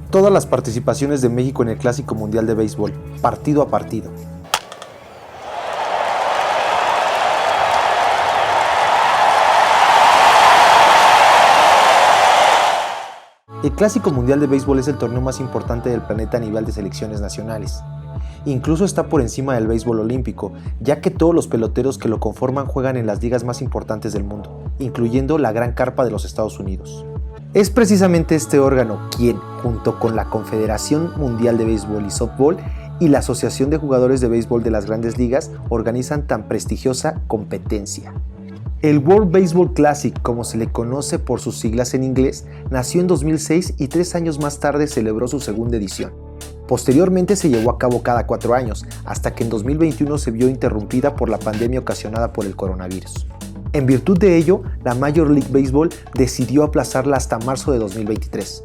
Todas las participaciones de México en el Clásico Mundial de Béisbol, partido a partido. El Clásico Mundial de Béisbol es el torneo más importante del planeta a nivel de selecciones nacionales. Incluso está por encima del béisbol olímpico, ya que todos los peloteros que lo conforman juegan en las ligas más importantes del mundo, incluyendo la Gran Carpa de los Estados Unidos. Es precisamente este órgano quien, junto con la Confederación Mundial de Béisbol y Softball y la Asociación de Jugadores de Béisbol de las Grandes Ligas, organizan tan prestigiosa competencia. El World Baseball Classic, como se le conoce por sus siglas en inglés, nació en 2006 y 3 años más tarde celebró su segunda edición. Posteriormente se llevó a cabo cada 4 años, hasta que en 2021 se vio interrumpida por la pandemia ocasionada por el coronavirus. En virtud de ello, la Major League Baseball decidió aplazarla hasta marzo de 2023.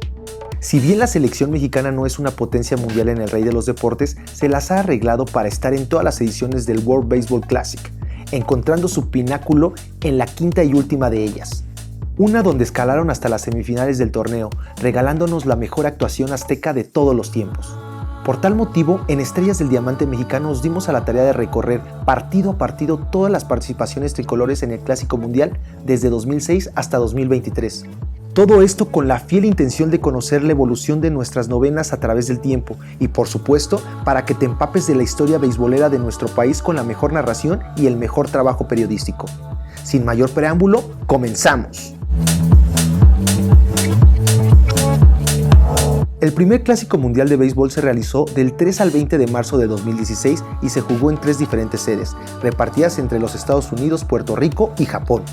Si bien la selección mexicana no es una potencia mundial en el rey de los deportes, se las ha arreglado para estar en todas las ediciones del World Baseball Classic, encontrando su pináculo en la quinta y última de ellas. Una donde escalaron hasta las semifinales del torneo, regalándonos la mejor actuación azteca de todos los tiempos. Por tal motivo, en Estrellas del Diamante Mexicano nos dimos a la tarea de recorrer partido a partido todas las participaciones tricolores en el Clásico Mundial desde 2006 hasta 2023. Todo esto con la fiel intención de conocer la evolución de nuestras novenas a través del tiempo y, por supuesto, para que te empapes de la historia beisbolera de nuestro país con la mejor narración y el mejor trabajo periodístico. Sin mayor preámbulo, ¡comenzamos! El primer Clásico Mundial de Béisbol se realizó del 3 al 20 de marzo de 2016 y se jugó en 3 diferentes sedes, repartidas entre los Estados Unidos, Puerto Rico y Japón.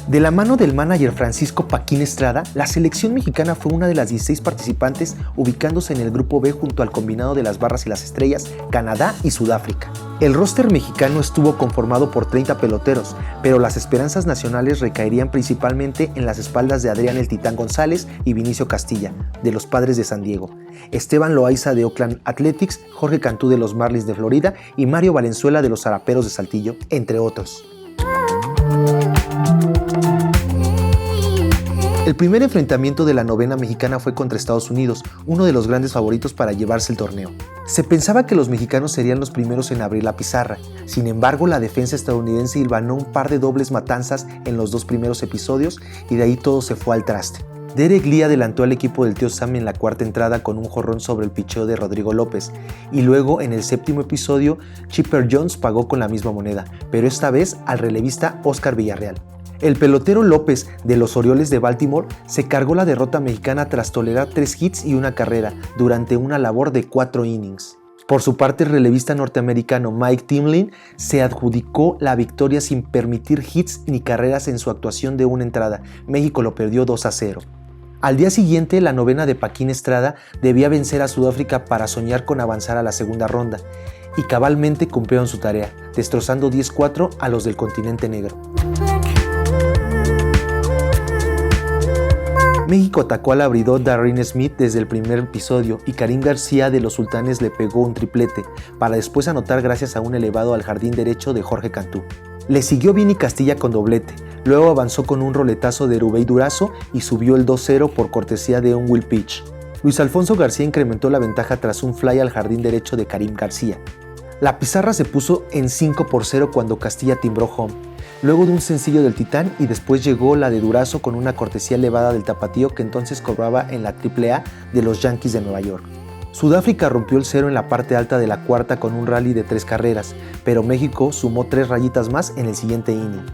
De la mano del manager Francisco Paquín Estrada, la selección mexicana fue una de las 16 participantes, ubicándose en el grupo B junto al combinado de las Barras y las Estrellas, Canadá y Sudáfrica. El roster mexicano estuvo conformado por 30 peloteros, pero las esperanzas nacionales recaerían principalmente en las espaldas de Adrián el Titán González y Vinicio Castilla, de los Padres de San Diego, Esteban Loaiza de Oakland Athletics, Jorge Cantú de los Marlins de Florida y Mario Valenzuela de los Zaraperos de Saltillo, entre otros. El primer enfrentamiento de la novena mexicana fue contra Estados Unidos, uno de los grandes favoritos para llevarse el torneo. Se pensaba que los mexicanos serían los primeros en abrir la pizarra, sin embargo la defensa estadounidense hilvanó un par de dobles matanzas en los 2 primeros episodios y de ahí todo se fue al traste. Derek Lee adelantó al equipo del tío Sam en la cuarta entrada con un jonrón sobre el picheo de Rodrigo López y luego en el 7º episodio Chipper Jones pagó con la misma moneda, pero esta vez al relevista Oscar Villarreal. El pelotero López de los Orioles de Baltimore se cargó la derrota mexicana tras tolerar 3 hits y una carrera durante una labor de 4 innings. Por su parte, el relevista norteamericano Mike Timlin se adjudicó la victoria sin permitir hits ni carreras en su actuación de una entrada. México lo perdió 2-0. Al día siguiente, la novena de Paquín Estrada debía vencer a Sudáfrica para soñar con avanzar a la segunda ronda, y cabalmente cumplieron su tarea, destrozando 10-4 a los del continente negro. México atacó al abridor Darren Smith desde el primer episodio y Karim García de los Sultanes le pegó un triplete, para después anotar gracias a un elevado al jardín derecho de Jorge Cantú. Le siguió Vini Castilla con doblete, luego avanzó con un roletazo de Rubey Durazo y subió el 2-0 por cortesía de un Will Pitch. Luis Alfonso García incrementó la ventaja tras un fly al jardín derecho de Karim García. La pizarra se puso en 5-0 cuando Castilla timbró home, luego de un sencillo del Titán y después llegó la de Durazo con una cortesía elevada del Tapatío que entonces cobraba en la AAA de los Yankees de Nueva York. Sudáfrica rompió el cero en la parte alta de la cuarta con un rally de 3 carreras, pero México sumó 3 rayitas más en el siguiente inning.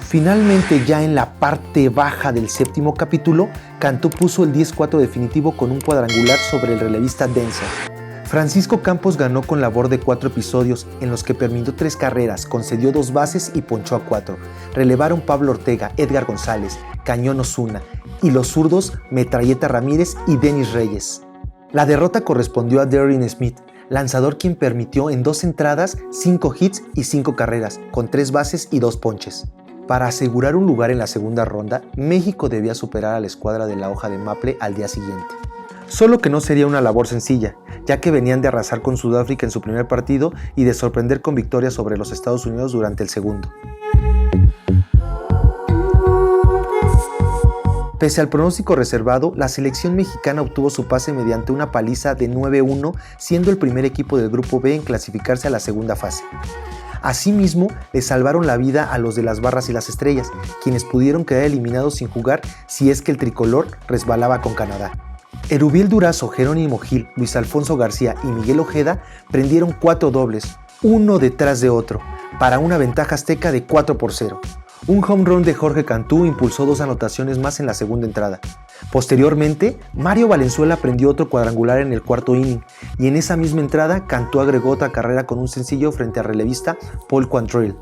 Finalmente, ya en la parte baja del 7º capítulo, Cantú puso el 10-4 definitivo con un cuadrangular sobre el relevista Denzer. Francisco Campos ganó con labor de 4 episodios en los que permitió 3 carreras, concedió 2 bases y ponchó a 4. Relevaron Pablo Ortega, Edgar González, Cañón Osuna y los zurdos Metralleta Ramírez y Denis Reyes. La derrota correspondió a Darren Smith, lanzador quien permitió en 2 entradas 5 hits y 5 carreras, con 3 bases y 2 ponches. Para asegurar un lugar en la segunda ronda, México debía superar a la escuadra de la hoja de maple al día siguiente. Solo que no sería una labor sencilla, ya que venían de arrasar con Sudáfrica en su primer partido y de sorprender con victoria sobre los Estados Unidos durante el segundo. Pese al pronóstico reservado, la selección mexicana obtuvo su pase mediante una paliza de 9-1, siendo el primer equipo del Grupo B en clasificarse a la segunda fase. Asimismo, le salvaron la vida a los de las barras y las estrellas, quienes pudieron quedar eliminados sin jugar si es que el tricolor resbalaba con Canadá. Erubiel Durazo, Jerónimo Gil, Luis Alfonso García y Miguel Ojeda prendieron 4 dobles, uno detrás de otro, para una ventaja azteca de 4-0. Un home run de Jorge Cantú impulsó 2 anotaciones más en la segunda entrada. Posteriormente, Mario Valenzuela prendió otro cuadrangular en el cuarto inning, y en esa misma entrada Cantú agregó otra carrera con un sencillo frente al relevista Paul Quantrill.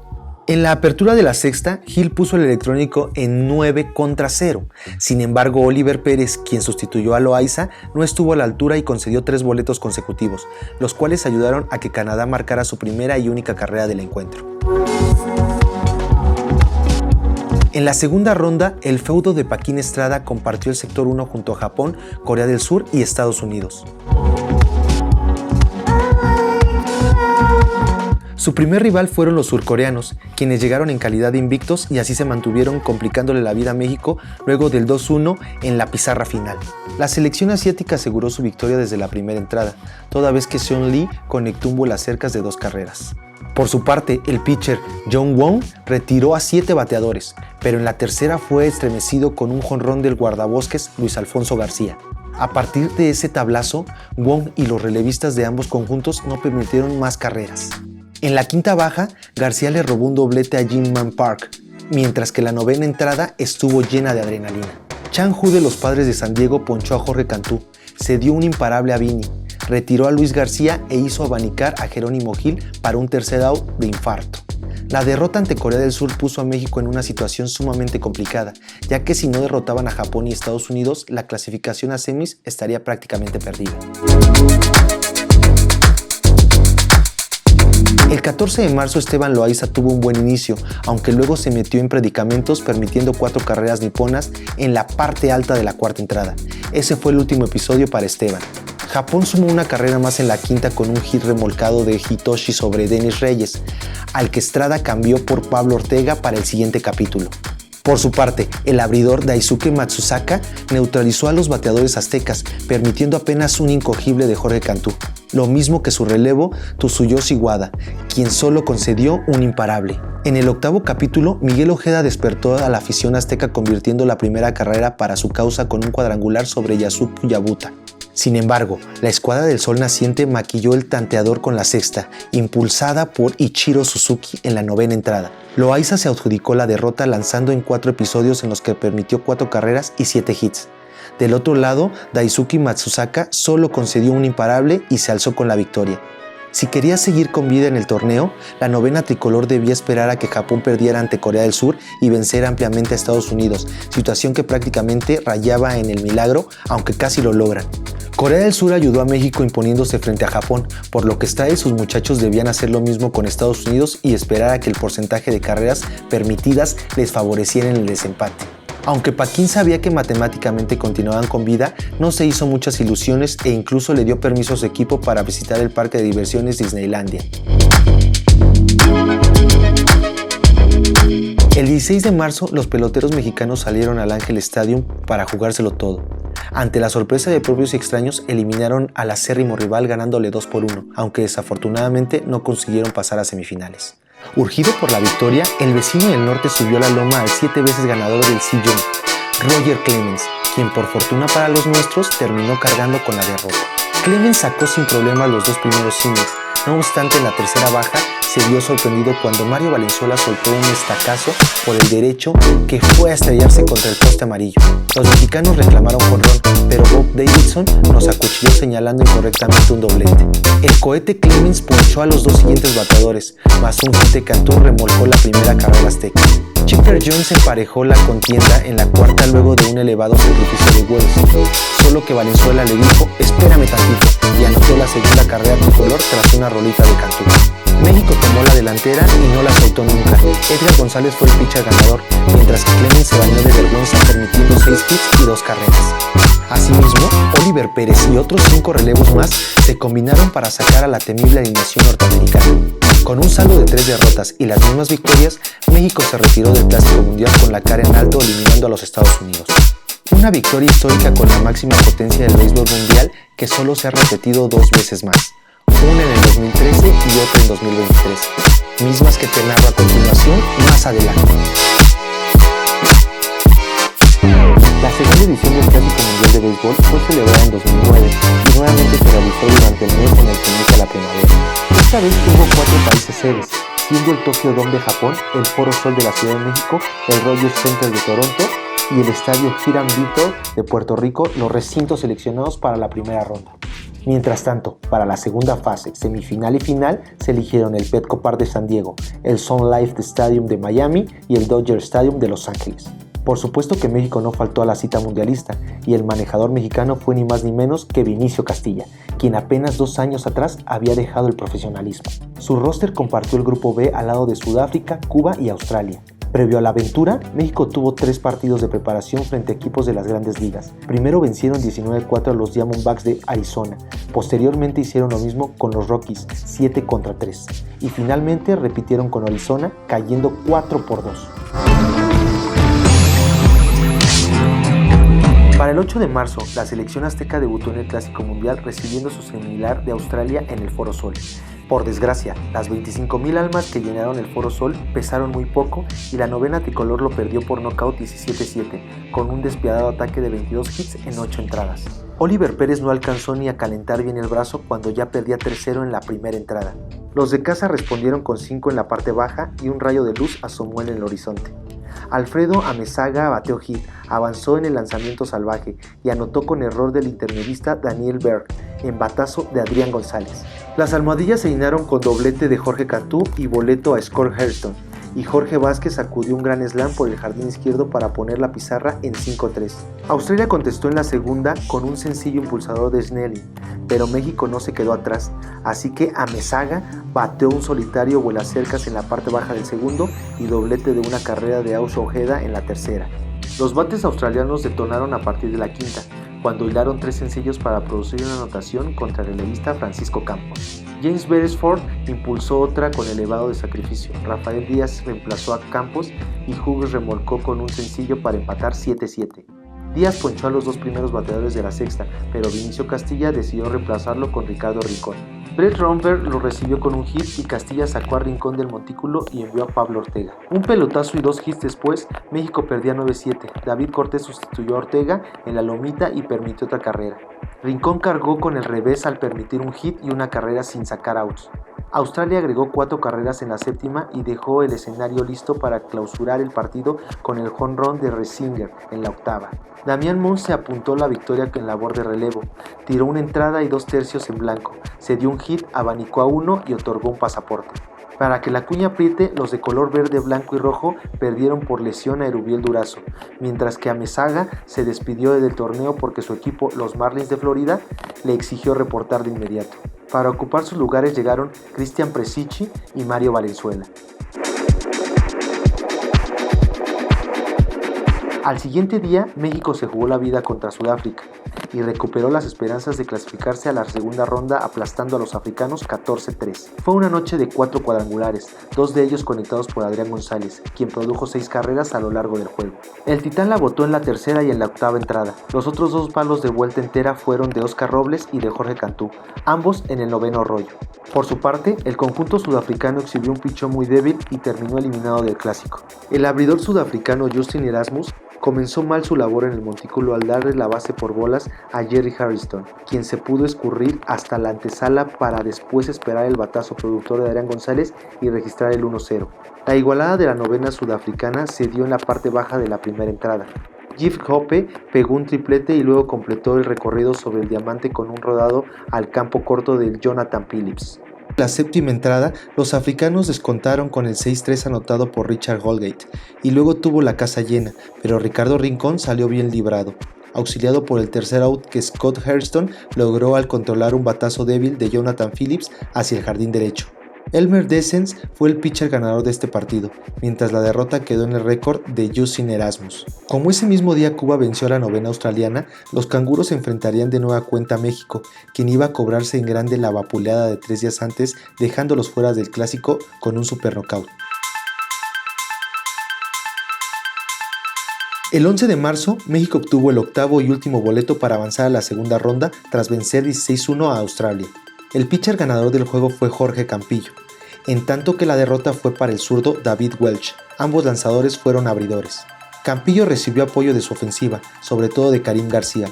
En la apertura de la sexta, Gil puso el electrónico en 9-0. Sin embargo, Oliver Pérez, quien sustituyó a Loaiza, no estuvo a la altura y concedió 3 boletos consecutivos, los cuales ayudaron a que Canadá marcara su primera y única carrera del encuentro. En la segunda ronda, el feudo de Paquín Estrada compartió el sector 1 junto a Japón, Corea del Sur y Estados Unidos. Su primer rival fueron los surcoreanos, quienes llegaron en calidad de invictos y así se mantuvieron complicándole la vida a México luego del 2-1 en la pizarra final. La selección asiática aseguró su victoria desde la primera entrada, toda vez que Sean Lee conectó un vuelacercas de 2 carreras. Por su parte, el pitcher John Wong retiró a 7 bateadores, pero en la tercera fue estremecido con un jonrón del guardabosques Luis Alfonso García. A partir de ese tablazo, Wong y los relevistas de ambos conjuntos no permitieron más carreras. En la quinta baja, García le robó un doblete a Jim-Man Park, mientras que la novena entrada estuvo llena de adrenalina. Chang-Hu de los Padres de San Diego ponchó a Jorge Cantú, se dio un imparable a Vini, retiró a Luis García e hizo abanicar a Jerónimo Gil para un tercer out de infarto. La derrota ante Corea del Sur puso a México en una situación sumamente complicada, ya que si no derrotaban a Japón y Estados Unidos, la clasificación a semis estaría prácticamente perdida. El 14 de marzo Esteban Loaiza tuvo un buen inicio, aunque luego se metió en predicamentos permitiendo 4 carreras niponas en la parte alta de la cuarta entrada. Ese fue el último episodio para Esteban. Japón sumó una carrera más en la quinta con un hit remolcado de Hitoshi sobre Denis Reyes, al que Estrada cambió por Pablo Ortega para el siguiente capítulo. Por su parte, el abridor Daisuke Matsusaka neutralizó a los bateadores aztecas, permitiendo apenas un incogible de Jorge Cantú, lo mismo que su relevo Tsuyoshi Wada, quien solo concedió un imparable. En el octavo capítulo, Miguel Ojeda despertó a la afición azteca convirtiendo la primera carrera para su causa con un cuadrangular sobre Yasuko Yabuta. Sin embargo, la escuadra del Sol Naciente maquilló el tanteador con la sexta, impulsada por Ichiro Suzuki en la novena entrada. Loaiza se adjudicó la derrota lanzando en 4 episodios en los que permitió 4 carreras y 7 hits. Del otro lado, Daisuke Matsusaka solo concedió un imparable y se alzó con la victoria. Si quería seguir con vida en el torneo, la novena tricolor debía esperar a que Japón perdiera ante Corea del Sur y vencer ampliamente a Estados Unidos, situación que prácticamente rayaba en el milagro, aunque casi lo logran. Corea del Sur ayudó a México imponiéndose frente a Japón, por lo que Estrada y sus muchachos debían hacer lo mismo con Estados Unidos y esperar a que el porcentaje de carreras permitidas les favoreciera en el desempate. Aunque Paquín sabía que matemáticamente continuaban con vida, no se hizo muchas ilusiones e incluso le dio permiso a su equipo para visitar el parque de diversiones Disneylandia. El 16 de marzo, los peloteros mexicanos salieron al Ángel Stadium para jugárselo todo. Ante la sorpresa de propios y extraños, eliminaron al acérrimo rival ganándole 2-1, aunque desafortunadamente no consiguieron pasar a semifinales. Urgido por la victoria, el vecino del norte subió a la loma al 7 veces ganador del Cy Young, Roger Clemens, quien por fortuna para los nuestros terminó cargando con la derrota. Clemens sacó sin problemas los 2 primeros innings, no obstante en la tercera baja se vio sorprendido cuando Mario Valenzuela soltó un estacazo por el derecho que fue a estrellarse contra el poste amarillo. Los mexicanos reclamaron jonrón, pero Bob Davidson nos acuchilló señalando incorrectamente un doblete. El cohete Clemens ponchó a los 2 siguientes bateadores, más un hit de Cantú remolcó la primera carrera azteca. Chipper Jones emparejó la contienda en la cuarta luego de un elevado sacrificio de Wells, solo que Valenzuela le dijo "espérame tantito" y anotó la segunda carrera tricolor tras una rolita de Cantú. México tomó la delantera y no la soltó nunca. Edgar González fue el pitcher ganador, mientras que Clemens se bañó de vergüenza permitiendo 6 hits y 2 carreras. Asimismo, Oliver Pérez y otros 5 relevos más se combinaron para sacar a la temible alineación norteamericana. Con un saldo de 3 derrotas y las mismas victorias, México se retiró del Clásico Mundial con la cara en alto eliminando a los Estados Unidos. Una victoria histórica con la máxima potencia del béisbol mundial que solo se ha repetido 2 veces más, una en el 2013 y otra en 2023, mismas que te narro a continuación más adelante. La segunda edición del Clásico Mundial de Béisbol fue celebrada en 2009 y nuevamente se realizó durante el mes en el que inicia la primavera. Esta vez hubo 4 países sedes, siendo el Tokyo Dome de Japón, el Foro Sol de la Ciudad de México, el Rogers Center de Toronto y el Estadio Hiram Bithorn de Puerto Rico los recintos seleccionados para la primera ronda. Mientras tanto, para la segunda fase, semifinal y final, se eligieron el Petco Park de San Diego, el Sun Life Stadium de Miami y el Dodger Stadium de Los Ángeles. Por supuesto que México no faltó a la cita mundialista y el manejador mexicano fue ni más ni menos que Vinicio Castilla, quien apenas 2 años atrás había dejado el profesionalismo. Su roster compartió el grupo B al lado de Sudáfrica, Cuba y Australia. Previo a la aventura, México tuvo 3 partidos de preparación frente a equipos de las grandes ligas. Primero vencieron 19-4 a los Diamondbacks de Arizona, posteriormente hicieron lo mismo con los Rockies, 7-3, y finalmente repitieron con Arizona, cayendo 4-2. Para el 8 de marzo, la selección azteca debutó en el Clásico Mundial recibiendo su similar de Australia en el Foro Sol. Por desgracia, las 25,000 almas que llenaron el Foro Sol pesaron muy poco y la novena tricolor lo perdió por nocaut 17-7, con un despiadado ataque de 22 hits en 8 entradas. Oliver Pérez no alcanzó ni a calentar bien el brazo cuando ya perdía 3-0 en la primera entrada. Los de casa respondieron con 5 en la parte baja y un rayo de luz asomó en el horizonte. Alfredo Amezaga bateó hit, avanzó en el lanzamiento salvaje y anotó con error del intermedista Daniel Berg en batazo de Adrián González. Las almohadillas se llenaron con doblete de Jorge Cantú y boleto a Score Hairston, y Jorge Vázquez sacudió un gran slam por el jardín izquierdo para poner la pizarra en 5-3. Australia contestó en la segunda con un sencillo impulsador de Snelling, pero México no se quedó atrás, así que Amezaga bateó un solitario vuelacercas en la parte baja del segundo y doblete de una carrera de Aucho Ojeda en la tercera. Los bates australianos detonaron a partir de la quinta, cuando hilaron 3 sencillos para producir una anotación contra el relevista Francisco Campos. James Beresford impulsó otra con elevado de sacrificio, Rafael Díaz reemplazó a Campos y Hughes remolcó con un sencillo para empatar 7-7. Díaz ponchó a los 2 primeros bateadores de la sexta, pero Vinicio Castilla decidió reemplazarlo con Ricardo Rincón. Brett Romper lo recibió con un hit y Castilla sacó a Rincón del montículo y envió a Pablo Ortega. Un pelotazo y 2 hits después, México perdía 9-7. David Cortés sustituyó a Ortega en la lomita y permitió otra carrera. Rincón cargó con el revés al permitir un hit y una carrera sin sacar outs. Australia agregó 4 carreras en la séptima y dejó el escenario listo para clausurar el partido con el home run de Risinger en la octava. Damián Mons se apuntó la victoria en labor de relevo, tiró una entrada y 2 tercios en blanco, se dio un hit, abanicó a 1 y otorgó un pasaporte. Para que la cuña apriete, los de color verde, blanco y rojo perdieron por lesión a Erubiel Durazo, mientras que Amezaga se despidió del torneo porque su equipo, los Marlins de Florida, le exigió reportar de inmediato. Para ocupar sus lugares llegaron Cristian Presichi y Mario Valenzuela. Al siguiente día, México se jugó la vida contra Sudáfrica y recuperó las esperanzas de clasificarse a la segunda ronda aplastando a los africanos 14-3. Fue una noche de 4 cuadrangulares, 2 de ellos conectados por Adrián González, quien produjo 6 carreras a lo largo del juego. El Titán la botó en la tercera y en la octava entrada. Los otros 2 palos de vuelta entera fueron de Oscar Robles y de Jorge Cantú, ambos en el noveno rollo. Por su parte, el conjunto sudafricano exhibió un pichón muy débil y terminó eliminado del clásico. El abridor sudafricano Justin Erasmus comenzó mal su labor en el montículo al darle la base por bolas a Jerry Harrison, quien se pudo escurrir hasta la antesala para después esperar el batazo productor de Adrián González y registrar el 1-0. La igualada de la novena sudafricana se dio en la parte baja de la primera entrada. Jeff Hoppe pegó un triplete y luego completó el recorrido sobre el diamante con un rodado al campo corto de Jonathan Phillips. La séptima entrada, los africanos descontaron con el 6-3 anotado por Richard Holgate y luego tuvo la casa llena, pero Ricardo Rincón salió bien librado, auxiliado por el tercer out que Scott Hairston logró al controlar un batazo débil de Jonathan Phillips hacia el jardín derecho. Elmer Dessens fue el pitcher ganador de este partido, mientras la derrota quedó en el récord de Justin Erasmus. Como ese mismo día Cuba venció a la novena australiana, los canguros se enfrentarían de nueva cuenta a México, quien iba a cobrarse en grande la vapuleada de 3 días antes, dejándolos fuera del clásico con un super knockout. El 11 de marzo, México obtuvo el octavo y último boleto para avanzar a la segunda ronda tras vencer 16-1 a Australia. El pitcher ganador del juego fue Jorge Campillo, en tanto que la derrota fue para el zurdo David Welch. Ambos lanzadores fueron abridores. Campillo recibió apoyo de su ofensiva, sobre todo de Karim García,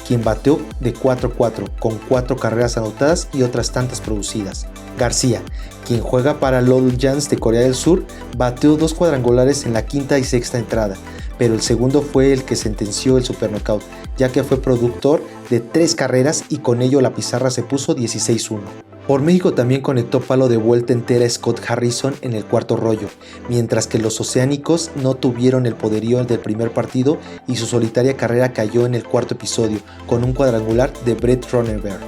quien bateó de 4-4 con 4 carreras anotadas y otras tantas producidas. García, quien juega para Lodun Giants de Corea del Sur, bateó 2 cuadrangulares en la quinta y sexta entrada, pero el segundo fue el que sentenció el super knockout, ya que fue productor de 3 carreras y con ello la pizarra se puso 16-1. Por México también conectó palo de vuelta entera Scott Harrison en el cuarto rollo, mientras que los oceánicos no tuvieron el poderío del primer partido y su solitaria carrera cayó en el cuarto episodio, con un cuadrangular de Brett Cronenberg.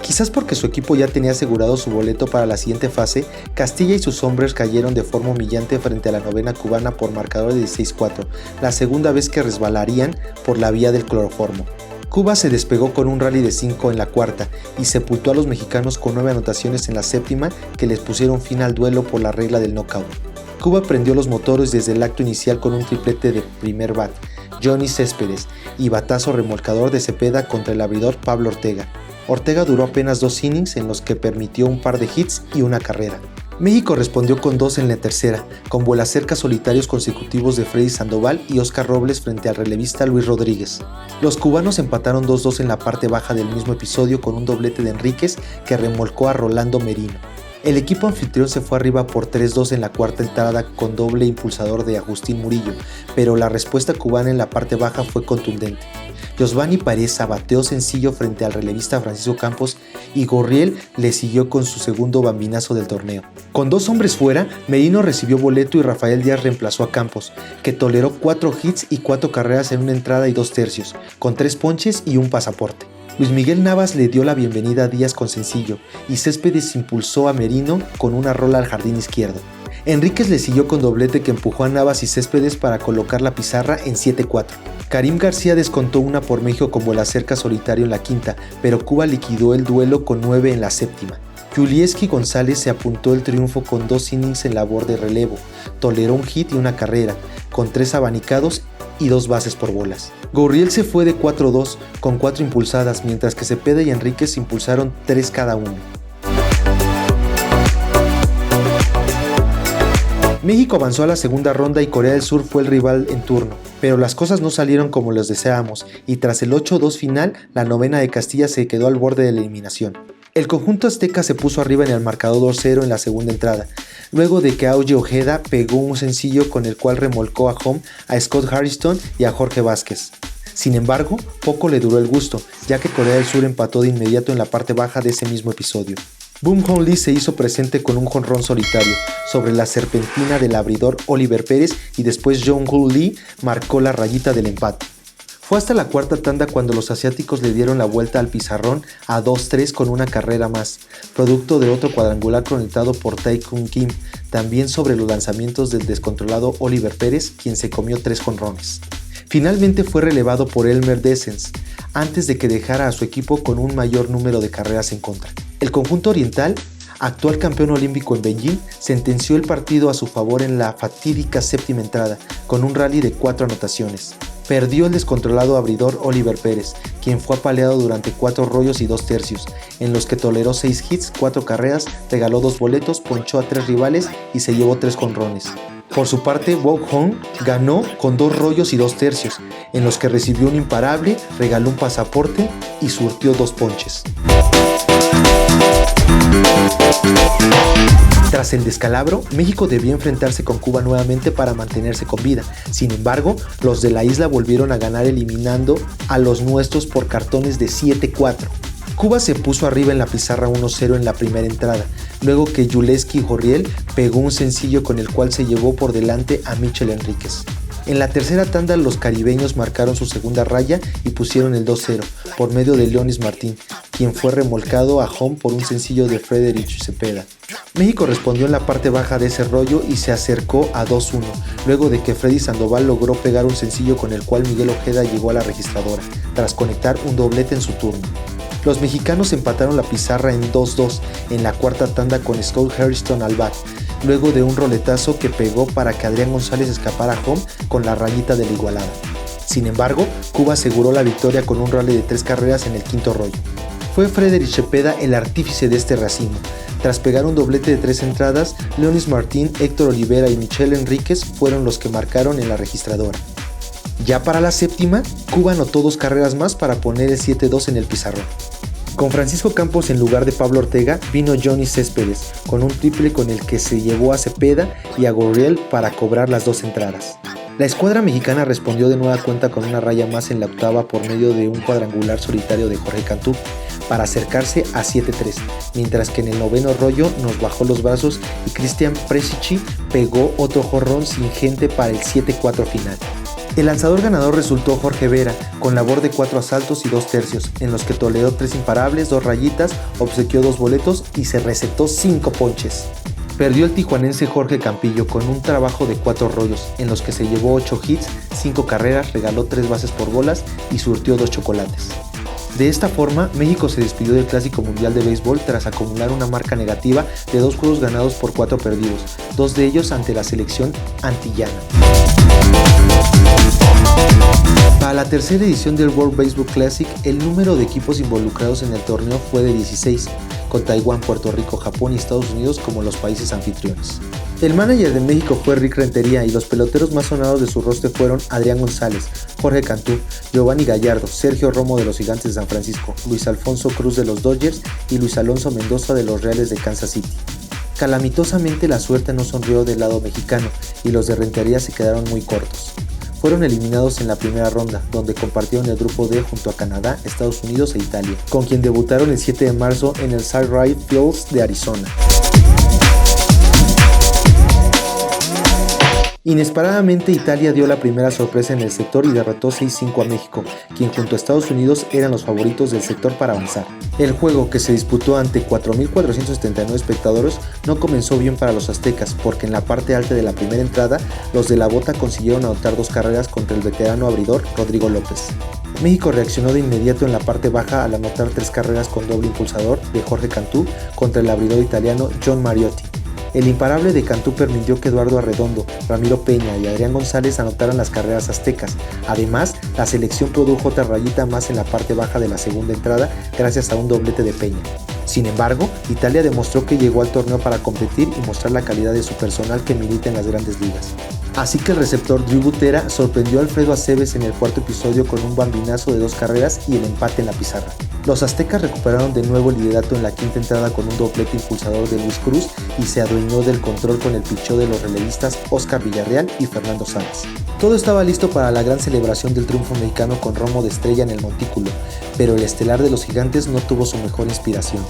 Quizás porque su equipo ya tenía asegurado su boleto para la siguiente fase, Castilla y sus hombres cayeron de forma humillante frente a la novena cubana por marcador de 16-4, la segunda vez que resbalarían por la vía del cloroformo. Cuba se despegó con un rally de 5 en la cuarta y sepultó a los mexicanos con 9 anotaciones en la séptima que les pusieron fin al duelo por la regla del knockout. Cuba prendió los motores desde el acto inicial con un triplete de primer bat, Johnny Céspedes, y batazo remolcador de Cepeda contra el abridor Pablo Ortega. Ortega duró apenas 2 innings en los que permitió un par de hits y una carrera. México respondió con 2 en la tercera, con vuelacercas solitarios consecutivos de Freddy Sandoval y Oscar Robles frente al relevista Luis Rodríguez. Los cubanos empataron 2-2 en la parte baja del mismo episodio con un doblete de Enríquez que remolcó a Rolando Merino. El equipo anfitrión se fue arriba por 3-2 en la cuarta entrada con doble impulsador de Agustín Murillo, pero la respuesta cubana en la parte baja fue contundente. Josvani Pareza bateó sencillo frente al relevista Francisco Campos y Gurriel le siguió con su segundo bambinazo del torneo. Con 2 hombres fuera, Merino recibió boleto y Rafael Díaz reemplazó a Campos, que toleró 4 hits y 4 carreras en una entrada y 2 tercios, con 3 ponches y un pasaporte. Luis Miguel Navas le dio la bienvenida a Díaz con sencillo y Céspedes impulsó a Merino con una rola al jardín izquierdo. Enríquez le siguió con doblete que empujó a Navas y Céspedes para colocar la pizarra en 7-4. Karim García descontó una por México con vuelacerca solitario en la quinta, pero Cuba liquidó el duelo con 9 en la séptima. Julieski González se apuntó el triunfo con 2 innings en labor de relevo, toleró un hit y una carrera, con 3 abanicados y 2 bases por bolas. Gurriel se fue de 4-2 con 4 impulsadas, mientras que Cepeda y Enríquez impulsaron 3 cada uno. México avanzó a la segunda ronda y Corea del Sur fue el rival en turno, pero las cosas no salieron como los deseábamos y tras el 8-2 final, la novena de Castilla se quedó al borde de la eliminación. El conjunto azteca se puso arriba en el marcador 2-0 en la segunda entrada, luego de que Augie Ojeda pegó un sencillo con el cual remolcó a home a Scott Harrison y a Jorge Vázquez. Sin embargo, poco le duró el gusto, ya que Corea del Sur empató de inmediato en la parte baja de ese mismo episodio. Boom Hong Lee se hizo presente con un jonrón solitario sobre la serpentina del abridor Oliver Pérez y después Jong-Hoo Lee marcó la rayita del empate. Fue hasta la cuarta tanda cuando los asiáticos le dieron la vuelta al pizarrón a 2-3 con una carrera más, producto de otro cuadrangular conectado por Tae-Kun Kim, también sobre los lanzamientos del descontrolado Oliver Pérez, quien se comió 3 jonrones. Finalmente fue relevado por Elmer Dessens, antes de que dejara a su equipo con un mayor número de carreras en contra. El conjunto oriental, actual campeón olímpico en Beijing, sentenció el partido a su favor en la fatídica séptima entrada, con un rally de 4 anotaciones. Perdió el descontrolado abridor Oliver Pérez, quien fue apaleado durante 4 rollos y 2 tercios, en los que toleró 6 hits, 4 carreras, regaló 2 boletos, ponchó a 3 rivales y se llevó 3 jonrones. Por su parte, Wook Hong ganó con 2 rollos y 2 tercios, en los que recibió un imparable, regaló un pasaporte y surtió 2 ponches. Tras el descalabro, México debió enfrentarse con Cuba nuevamente para mantenerse con vida. Sin embargo, los de la isla volvieron a ganar eliminando a los nuestros por cartones de 7-4. Cuba se puso arriba en la pizarra 1-0 en la primera entrada, luego que Julieski Gurriel pegó un sencillo con el cual se llevó por delante a Michel Enríquez. En la tercera tanda los caribeños marcaron su segunda raya y pusieron el 2-0 por medio de Leonis Martín, quien fue remolcado a home por un sencillo de Frederic Cepeda. México respondió en la parte baja de ese rollo y se acercó a 2-1, luego de que Freddy Sandoval logró pegar un sencillo con el cual Miguel Ojeda llegó a la registradora, tras conectar un doblete en su turno. Los mexicanos empataron la pizarra en 2-2 en la cuarta tanda con Scott Harrison al bat, luego de un roletazo que pegó para que Adrián González escapara home con la rayita de la igualada. Sin embargo, Cuba aseguró la victoria con un rally de 3 carreras en el quinto rollo. Fue Frédéric Cepeda el artífice de este racimo. Tras pegar un doblete de 3 entradas, Leonis Martín, Héctor Olivera y Michelle Enríquez fueron los que marcaron en la registradora. Ya para la séptima, Cuba anotó 2 carreras más para poner el 7-2 en el pizarrón. Con Francisco Campos en lugar de Pablo Ortega, vino Johnny Céspedes, con un triple con el que se llevó a Cepeda y a Gurriel para cobrar las 2 entradas. La escuadra mexicana respondió de nueva cuenta con una raya más en la octava por medio de un cuadrangular solitario de Jorge Cantú para acercarse a 7-3, mientras que en el noveno rollo nos bajó los brazos y Cristian Presichi pegó otro jonrón sin gente para el 7-4 final. El lanzador ganador resultó Jorge Vera, con labor de 4 asaltos y 2 tercios, en los que toleró 3 imparables, 2 rayitas, obsequió 2 boletos y se recetó 5 ponches. Perdió el tijuanense Jorge Campillo con un trabajo de 4 rollos, en los que se llevó 8 hits, 5 carreras, regaló 3 bases por bolas y surtió 2 chocolates. De esta forma, México se despidió del Clásico Mundial de Béisbol tras acumular una marca negativa de 2 juegos ganados por 4 perdidos, 2 de ellos ante la selección antillana. Para la tercera edición del World Baseball Classic, el número de equipos involucrados en el torneo fue de 16, con Taiwán, Puerto Rico, Japón y Estados Unidos como los países anfitriones. El manager de México fue Rick Rentería y los peloteros más sonados de su roster fueron Adrián González, Jorge Cantú, Giovanni Gallardo, Sergio Romo de los Gigantes de San Francisco, Luis Alfonso Cruz de los Dodgers y Luis Alonso Mendoza de los Reales de Kansas City. Calamitosamente la suerte no sonrió del lado mexicano y los de Rentería se quedaron muy cortos. Fueron eliminados en la primera ronda, donde compartieron el grupo D junto a Canadá, Estados Unidos e Italia, con quien debutaron el 7 de marzo en el Sunrise Fields de Arizona. Inesperadamente, Italia dio la primera sorpresa en el sector y derrotó 6-5 a México, quien junto a Estados Unidos eran los favoritos del sector para avanzar. El juego, que se disputó ante 4.479 espectadores, no comenzó bien para los aztecas, porque en la parte alta de la primera entrada, los de la bota consiguieron anotar 2 carreras contra el veterano abridor Rodrigo López. México reaccionó de inmediato en la parte baja al anotar 3 carreras con doble impulsador de Jorge Cantú contra el abridor italiano John Mariotti. El imparable de Cantú permitió que Eduardo Arredondo, Ramiro Peña y Adrián González anotaran las carreras aztecas. Además, la selección produjo otra rayita más en la parte baja de la segunda entrada gracias a un doblete de Peña. Sin embargo, Italia demostró que llegó al torneo para competir y mostrar la calidad de su personal que milita en las grandes ligas. Así que el receptor Drew Butera sorprendió a Alfredo Aceves en el cuarto episodio con un bambinazo de 2 carreras y el empate en la pizarra. Los aztecas recuperaron de nuevo el liderato en la quinta entrada con un doblete impulsador de Luis Cruz y se adueñó del control con el picheo de los relevistas Oscar Villarreal y Fernando Sáenz. Todo estaba listo para la gran celebración del triunfo mexicano con Romo de estrella en el montículo, pero el estelar de los Gigantes no tuvo su mejor inspiración.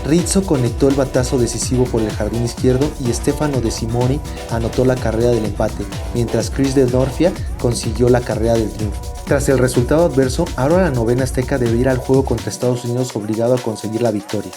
Rizzo conectó el batazo decisivo por el jardín izquierdo y Stefano De Simoni anotó la carrera del empate, mientras Chris Denorfia consiguió la carrera del triunfo. Tras el resultado adverso, ahora la novena azteca debe ir al juego contra Estados Unidos obligado a conseguir la victoria.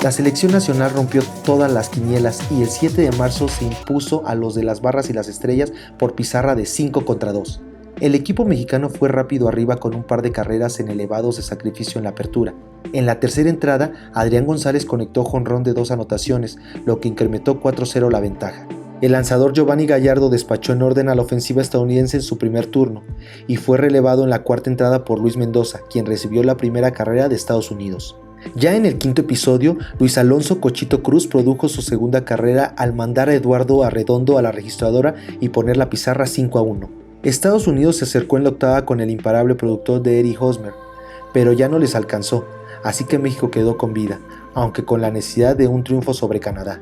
La selección nacional rompió todas las quinielas y el 7 de marzo se impuso a los de las barras y las estrellas por pizarra de 5-2. El equipo mexicano fue rápido arriba con un par de carreras en elevados de sacrificio en la apertura. En la tercera entrada, Adrián González conectó jonrón de 2 anotaciones, lo que incrementó 4-0 la ventaja. El lanzador Giovanni Gallardo despachó en orden a la ofensiva estadounidense en su primer turno y fue relevado en la cuarta entrada por Luis Mendoza, quien recibió la primera carrera de Estados Unidos. Ya en el quinto episodio, Luis Alonso Cochito Cruz produjo su segunda carrera al mandar a Eduardo Arredondo a la registradora y poner la pizarra 5-1. Estados Unidos se acercó en la octava con el imparable productor de Eric Hosmer, pero ya no les alcanzó, así que México quedó con vida, aunque con la necesidad de un triunfo sobre Canadá.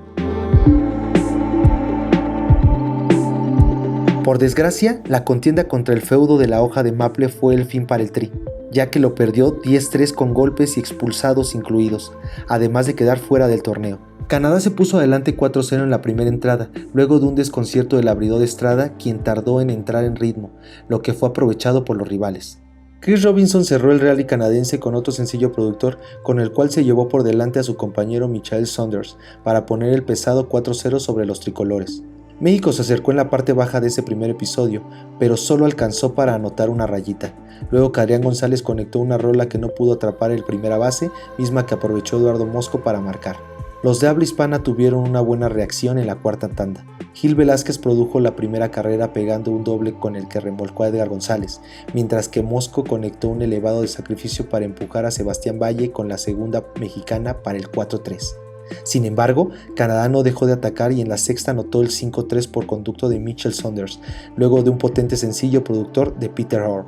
Por desgracia, la contienda contra el feudo de la hoja de maple fue el fin para el Tri, ya que lo perdió 10-3 con golpes y expulsados incluidos, además de quedar fuera del torneo. Canadá se puso adelante 4-0 en la primera entrada, luego de un desconcierto del abridor Estrada, quien tardó en entrar en ritmo, lo que fue aprovechado por los rivales. Chris Robinson cerró el rally canadiense con otro sencillo productor, con el cual se llevó por delante a su compañero Michael Saunders, para poner el pesado 4-0 sobre los tricolores. México se acercó en la parte baja de ese primer episodio, pero solo alcanzó para anotar una rayita. Luego Adrián González conectó una rola que no pudo atrapar el primera base, misma que aprovechó Eduardo Mosco para marcar. Los de habla hispana tuvieron una buena reacción en la cuarta tanda. Gil Velázquez produjo la primera carrera pegando un doble con el que remolcó a Edgar González, mientras que Mosco conectó un elevado de sacrificio para empujar a Sebastián Valle con la segunda mexicana para el 4-3. Sin embargo, Canadá no dejó de atacar y en la sexta anotó el 5-3 por conducto de Mitchell Saunders, luego de un potente sencillo productor de Peter Orr.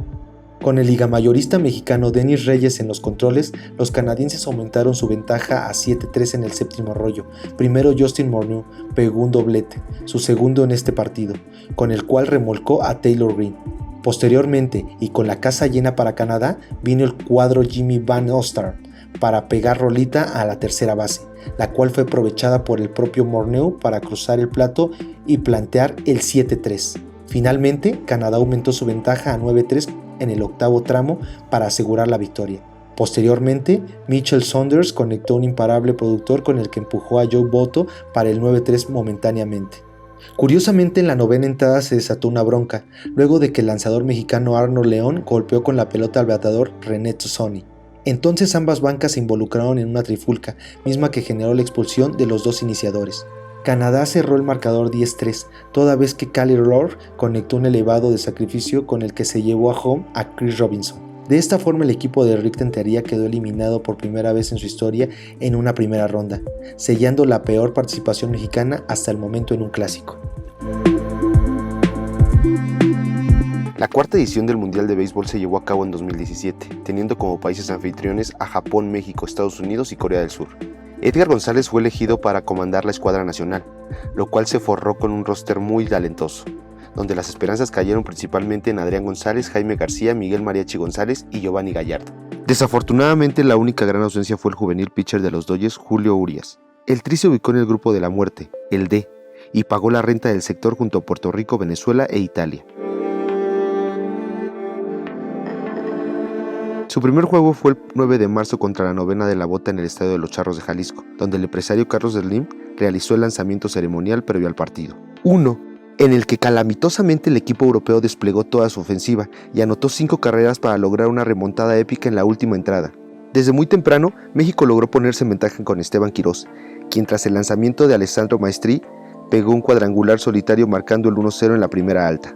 Con el ligamayorista mexicano Denis Reyes en los controles, los canadienses aumentaron su ventaja a 7-3 en el séptimo rollo. Primero Justin Morneau pegó un doblete, su segundo en este partido, con el cual remolcó a Taylor Green. Posteriormente, y con la casa llena para Canadá, vino el cuadro Jimmy Van Ostad para pegar rolita a la tercera base, la cual fue aprovechada por el propio Morneau para cruzar el plato y plantear el 7-3. Finalmente, Canadá aumentó su ventaja a 9-3 en el octavo tramo para asegurar la victoria. Posteriormente, Mitchell Saunders conectó un imparable productor con el que empujó a Joe Votto para el 9-3 momentáneamente. Curiosamente, en la novena entrada se desató una bronca, luego de que el lanzador mexicano Arnold León golpeó con la pelota al bateador René Tausoni. Entonces ambas bancas se involucraron en una trifulca, misma que generó la expulsión de los dos iniciadores. Canadá cerró el marcador 10-3, toda vez que Cali Rohr conectó un elevado de sacrificio con el que se llevó a home a Chris Robinson. De esta forma el equipo de Rick Rentería quedó eliminado por primera vez en su historia en una primera ronda, sellando la peor participación mexicana hasta el momento en un clásico. La cuarta edición del Mundial de Béisbol se llevó a cabo en 2017, teniendo como países anfitriones a Japón, México, Estados Unidos y Corea del Sur. Edgar González fue elegido para comandar la escuadra nacional, lo cual se forró con un roster muy talentoso, donde las esperanzas cayeron principalmente en Adrián González, Jaime García, Miguel Mariachi González y Giovanni Gallardo. Desafortunadamente, la única gran ausencia fue el juvenil pitcher de los Dodgers, Julio Urias. El Tri se ubicó en el grupo de la muerte, el D, y pagó la renta del sector junto a Puerto Rico, Venezuela e Italia. Su primer juego fue el 9 de marzo contra la novena de la bota en el Estadio de los Charros de Jalisco, donde el empresario Carlos Slim realizó el lanzamiento ceremonial previo al partido. Uno, en el que calamitosamente el equipo europeo desplegó toda su ofensiva y anotó 5 carreras para lograr una remontada épica en la última entrada. Desde muy temprano, México logró ponerse en ventaja con Esteban Quirós, quien tras el lanzamiento de Alessandro Maestri pegó un cuadrangular solitario marcando el 1-0 en la primera alta.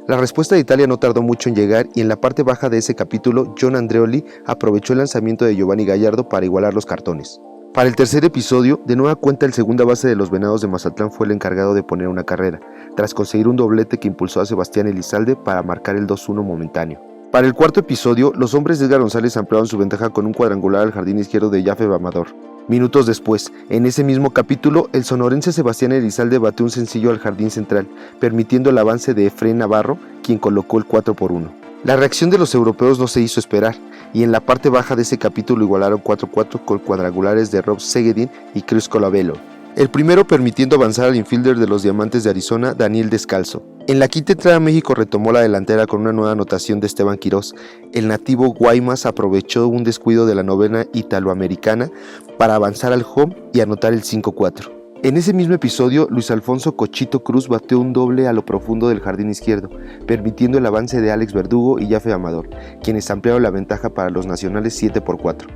La respuesta de Italia no tardó mucho en llegar y en la parte baja de ese capítulo, John Andreoli aprovechó el lanzamiento de Giovanni Gallardo para igualar los cartones. Para el tercer episodio, de nueva cuenta el segunda base de los Venados de Mazatlán fue el encargado de poner una carrera, tras conseguir un doblete que impulsó a Sebastián Elizalde para marcar el 2-1 momentáneo. Para el cuarto episodio, los hombres de Edgar González ampliaron su ventaja con un cuadrangular al jardín izquierdo de Jaffe Amador. Minutos después, en ese mismo capítulo, el sonorense Sebastián Elizalde bateó un sencillo al jardín central, permitiendo el avance de Efraín Navarro, quien colocó el 4-1. La reacción de los europeos no se hizo esperar, y en la parte baja de ese capítulo igualaron 4-4 con cuadrangulares de Rob Segedin y Cruz Colabello. El primero permitiendo avanzar al infielder de los Diamantes de Arizona, Daniel Descalzo. En la quinta entrada México retomó la delantera con una nueva anotación de Esteban Quirós. El nativo Guaymas aprovechó un descuido de la novena italoamericana para avanzar al home y anotar el 5-4. En ese mismo episodio, Luis Alfonso Cochito Cruz bateó un doble a lo profundo del jardín izquierdo, permitiendo el avance de Alex Verdugo y Jaffe Amador, quienes ampliaron la ventaja para los nacionales 7-4.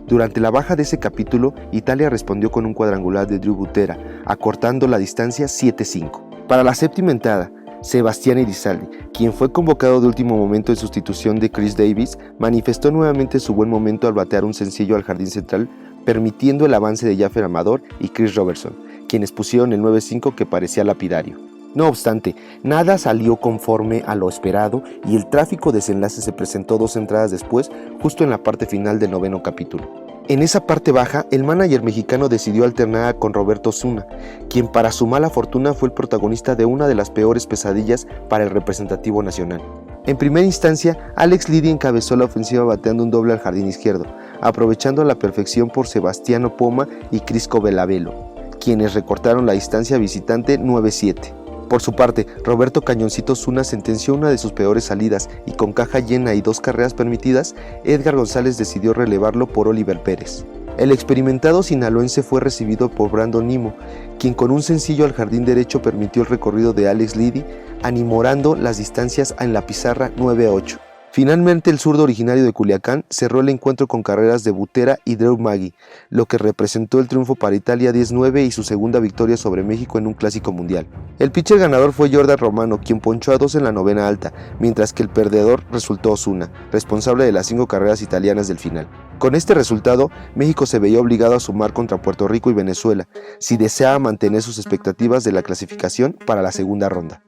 Durante la baja de ese capítulo, Italia respondió con un cuadrangular de Drew Butera, acortando la distancia 7-5. Para la séptima entrada, Sebastián Elizalde, quien fue convocado de último momento en sustitución de Chris Davis, manifestó nuevamente su buen momento al batear un sencillo al jardín central, permitiendo el avance de Jaffe Amador y Chris Robertson, quienes pusieron el 9-5 que parecía lapidario. No obstante, nada salió conforme a lo esperado y el tráfico desenlace se presentó 2 entradas después, justo en la parte final del noveno capítulo. En esa parte baja, el manager mexicano decidió alternar con Roberto Osuna, quien para su mala fortuna fue el protagonista de una de las peores pesadillas para el representativo nacional. En primera instancia, Alex Liddy encabezó la ofensiva bateando un doble al jardín izquierdo, aprovechando a la perfección por Sebastiano Poma y Crisco Velavelo, quienes recortaron la distancia visitante 9-7. Por su parte, Roberto Cañoncito Osuna sentenció una de sus peores salidas y con caja llena y 2 carreras permitidas, Edgar González decidió relevarlo por Oliver Pérez. El experimentado sinaloense fue recibido por Brandon Nimmo, quien con un sencillo al jardín derecho permitió el recorrido de Alex Liddy, animorando las distancias en la pizarra 9-8. Finalmente, el zurdo originario de Culiacán cerró el encuentro con carreras de Butera y Drew Maggi, lo que representó el triunfo para Italia 10-9 y su segunda victoria sobre México en un clásico mundial. El pitcher ganador fue Jordan Romano, quien ponchó a 2 en la novena alta, mientras que el perdedor resultó Osuna, responsable de las 5 carreras italianas del final. Con este resultado, México se veía obligado a sumar contra Puerto Rico y Venezuela, si deseaba mantener sus expectativas de la clasificación para la segunda ronda.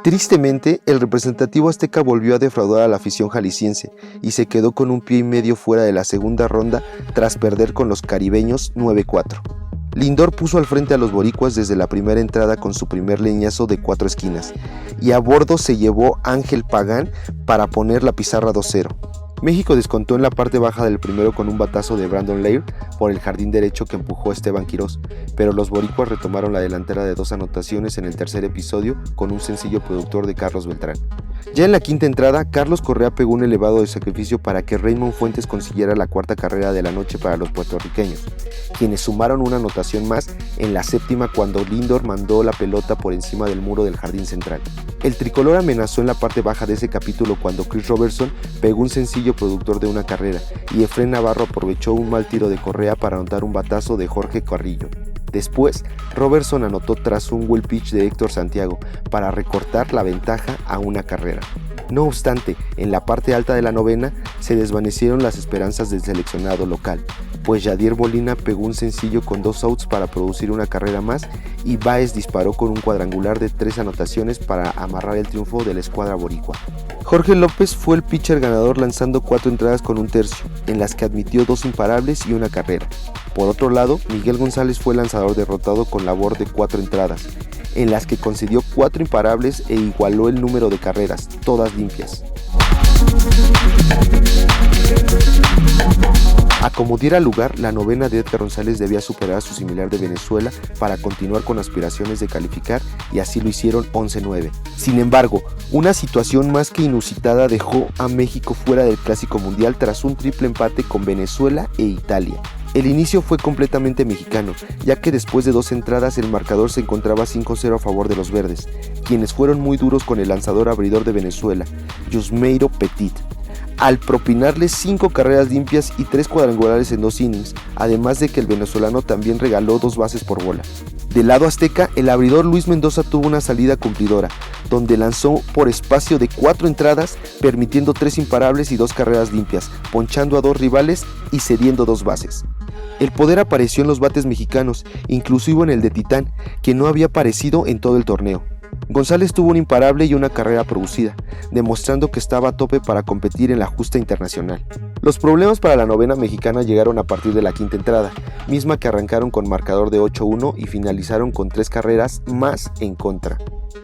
Tristemente, el representativo azteca volvió a defraudar a la afición jalisciense y se quedó con un pie y medio fuera de la segunda ronda tras perder con los caribeños 9-4. Lindor puso al frente a los boricuas desde la primera entrada con su primer leñazo de 4 esquinas, y a bordo se llevó Ángel Pagán para poner la pizarra 2-0. México descontó en la parte baja del primero con un batazo de Brandon Lehr por el jardín derecho que empujó a Esteban Quirós, pero los boricuas retomaron la delantera de 2 anotaciones en el tercer episodio con un sencillo productor de Carlos Beltrán. Ya en la quinta entrada, Carlos Correa pegó un elevado de sacrificio para que Raymond Fuentes consiguiera la cuarta carrera de la noche para los puertorriqueños, quienes sumaron una anotación más en la séptima cuando Lindor mandó la pelota por encima del muro del jardín central. El tricolor amenazó en la parte baja de ese capítulo cuando Chris Robertson pegó un sencillo productor de una carrera y Efrén Navarro aprovechó un mal tiro de Correa para anotar un batazo de Jorge Carrillo. Después, Robertson anotó tras un wild pitch de Héctor Santiago para recortar la ventaja a una carrera. No obstante, en la parte alta de la novena se desvanecieron las esperanzas del seleccionado local, pues Yadier Molina pegó un sencillo con 2 outs para producir una carrera más y Báez disparó con un cuadrangular de 3 anotaciones para amarrar el triunfo de la escuadra boricua. Jorge López fue el pitcher ganador lanzando 4 entradas con un tercio, en las que admitió 2 imparables y una carrera. Por otro lado, Miguel González fue el lanzador derrotado con labor de 4 entradas, en las que concedió 4 imparables e igualó el número de carreras, todas limpias. A como diera lugar, la novena de Edgar González debía superar a su similar de Venezuela para continuar con aspiraciones de calificar, y así lo hicieron 11-9. Sin embargo, una situación más que inusitada dejó a México fuera del Clásico Mundial tras un triple empate con Venezuela e Italia. El inicio fue completamente mexicano, ya que después de 2 entradas el marcador se encontraba 5-0 a favor de los verdes, quienes fueron muy duros con el lanzador abridor de Venezuela, Yusmeiro Petit, al propinarle 5 carreras limpias y 3 cuadrangulares en 2 innings, además de que el venezolano también regaló 2 bases por bola. Del lado azteca, el abridor Luis Mendoza tuvo una salida cumplidora, donde lanzó por espacio de 4 entradas, permitiendo 3 imparables y 2 carreras limpias, ponchando a 2 rivales y cediendo 2 bases. El poder apareció en los bates mexicanos, inclusive en el de Titán, que no había aparecido en todo el torneo. González tuvo un imparable y una carrera producida, demostrando que estaba a tope para competir en la justa internacional. Los problemas para la novena mexicana llegaron a partir de la quinta entrada, misma que arrancaron con marcador de 8-1 y finalizaron con 3 carreras más en contra.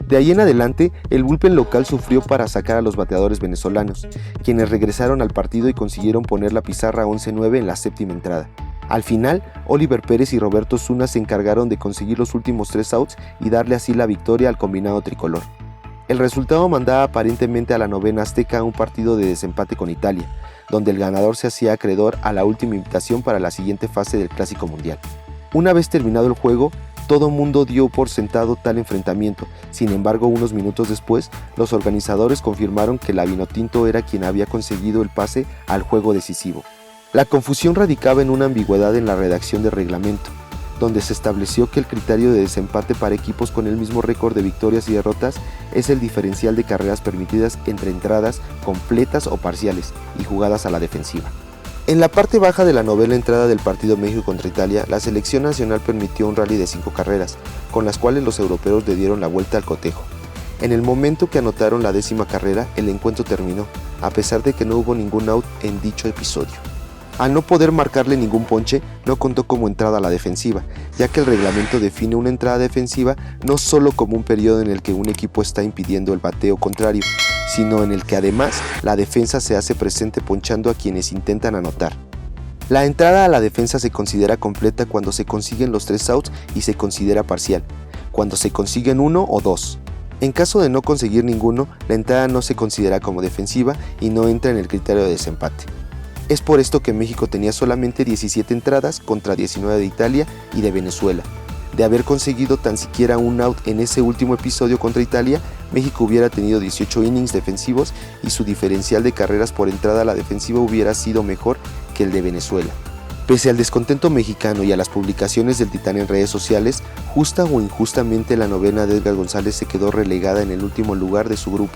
De ahí en adelante, el bullpen local sufrió para sacar a los bateadores venezolanos, quienes regresaron al partido y consiguieron poner la pizarra 11-9 en la séptima entrada. Al final, Oliver Pérez y Roberto Zuna se encargaron de conseguir los últimos 3 outs y darle así la victoria al combinado tricolor. El resultado mandaba aparentemente a la novena azteca a un partido de desempate con Italia, donde el ganador se hacía acreedor a la última invitación para la siguiente fase del Clásico Mundial. Una vez terminado el juego, todo mundo dio por sentado tal enfrentamiento. Sin embargo, unos minutos después, los organizadores confirmaron que la Vinotinto era quien había conseguido el pase al juego decisivo. La confusión radicaba en una ambigüedad en la redacción del reglamento, donde se estableció que el criterio de desempate para equipos con el mismo récord de victorias y derrotas es el diferencial de carreras permitidas entre entradas completas o parciales y jugadas a la defensiva. En la parte baja de la novena entrada del partido México contra Italia, la selección nacional permitió un rally de 5 carreras, con las cuales los europeos le dieron la vuelta al cotejo. En el momento que anotaron la 10ª carrera, el encuentro terminó, a pesar de que no hubo ningún out en dicho episodio. Al no poder marcarle ningún ponche, no contó como entrada a la defensiva, ya que el reglamento define una entrada defensiva no solo como un periodo en el que un equipo está impidiendo el bateo contrario, sino en el que además la defensa se hace presente ponchando a quienes intentan anotar. La entrada a la defensa se considera completa cuando se consiguen los 3 outs y se considera parcial, cuando se consiguen 1 o 2. En caso de no conseguir ninguno, la entrada no se considera como defensiva y no entra en el criterio de desempate. Es por esto que México tenía solamente 17 entradas contra 19 de Italia y de Venezuela. De haber conseguido tan siquiera un out en ese último episodio contra Italia, México hubiera tenido 18 innings defensivos y su diferencial de carreras por entrada a la defensiva hubiera sido mejor que el de Venezuela. Pese al descontento mexicano y a las publicaciones del Titán en redes sociales, justa o injustamente la novena de Edgar González se quedó relegada en el último lugar de su grupo